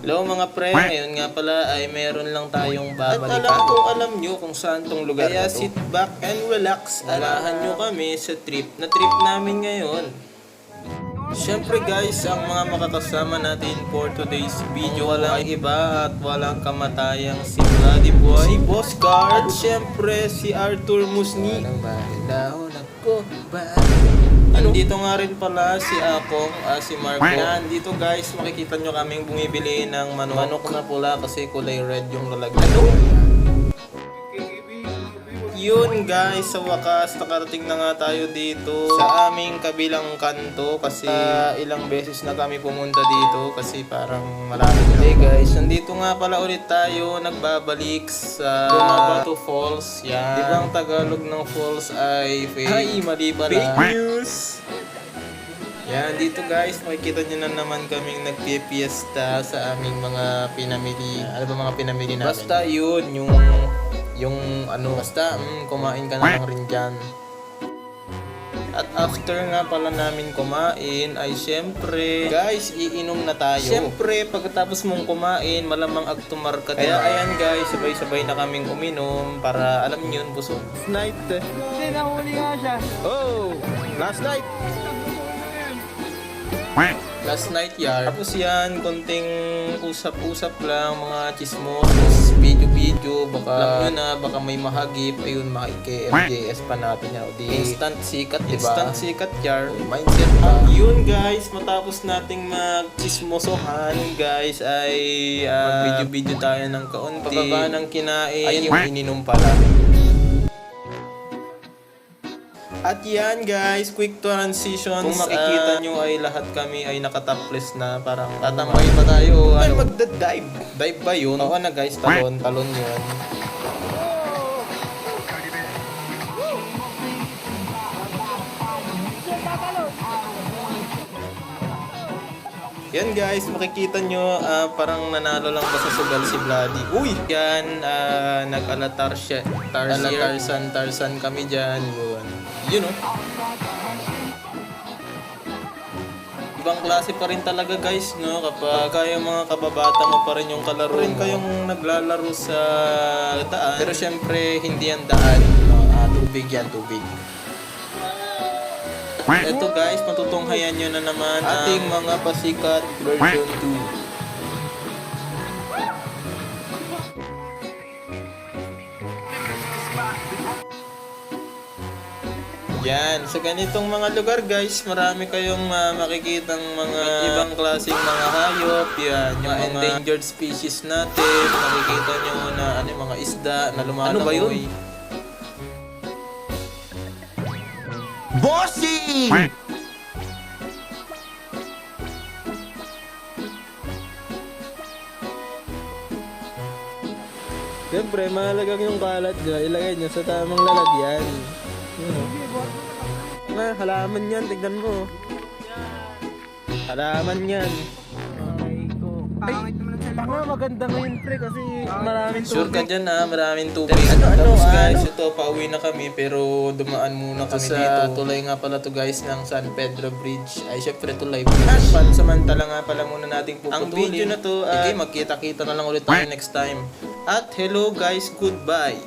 Hello mga pre, ngayon nga pala ay meron lang tayong babalikan. At alam nyo kung saan tong lugar na to. Kaya sit back and relax. Alahan nyo kami sa trip namin ngayon. Siyempre guys, ang mga makakasama natin for today's video walang iba at walang kamatayang si Bloody Boy, si Boss Card, at siyempre si Arthur Musni. Andito nga rin pala si Akong, si Marco. Andito guys, makikita nyo kaming bumibili ng manok na pula kasi kulay red yung lalagyan. Yun guys, sa wakas nakarating na nga tayo dito sa aming kabilang kanto kasi ilang beses na kami pumunta dito kasi parang malapit na. Hey guys, nandito nga pala ulit tayo nagbabalik sa Tumabato Falls. Yan. Di ba ang Tagalog ng falls ay fake? Ay, mali pala. Fake news! Yan, dito guys, makikita nyo na naman kaming nagpipiesta sa aming mga pinamili. Ano ba mga pinamili namin? Basta yun, basta kumain ka na lang rin dyan. At after nga pala namin kumain ay syempre guys, iinom na tayo. Syempre pagkatapos mong kumain malamang agtumar ka. Kaya ayan guys, sabay-sabay na kaming uminom para alam niyo yun, busog. Night eh. Kasi nahuli nga siya. Oh, last night. Last night yard. Tapos yan, konting usap-usap lang, mga chismos, video-video, baka alam nyo na, baka may mahagip, ayun, makike-MJS pa natin yan. Instant sikat, diba? Instant sikat yard, mindset pa. Yun guys, matapos nating mag-chismosohan, guys, ay mag-video-video tayo ng kaunti. Pababa ng kinain, ay yung ininom pala. At yan guys, quick transitions. Kung makikita nyo ay lahat kami ay nakatopless na. Parang tatambay pa tayo. Ay magda-dive. Dive ba yun? Oo na guys, talon yun. Yan guys, makikita nyo parang nanalo lang ba sa sugal si Bloody. Uy! Yan, nag-alatar siya. Tarzan kami dyan. Yun oh. Ibang klase pa rin talaga guys, no? Kapag yung mga kababata mo pa rin yung kalaro rin kayong naglalaro sa daan. Pero syempre, hindi yan daan. No? Tubig yan, tubig. Ito guys, matutunghayan nyo na naman ating mga pasikat version 2. Yan, sa ganitong mga lugar guys, marami kayong makikitang mga ibang klaseng mga hayop. Yan, yung mga endangered species natin. Makikita nyo na mga isda na lumalangoy. Ano ba yun? Bossy! Siyempre, mahalagang yung kalat nyo, ilagay nyo sa tamang lalagyan. Halaman yan, tignan mo. Halaman yan. Baka maganda ngayon pre kasi maraming tubig. Sure ka dyan maraming tubig. Tapos guys, ito pauwi na kami pero dumaan muna kami dito. Tulay nga pala to guys ng San Pedro Bridge. Ay syempre tulay bridge. Pansamantala nga pala muna nating puputulin. Ang video na to, magkita-kita na lang ulit tayo next time. At hello guys, goodbye.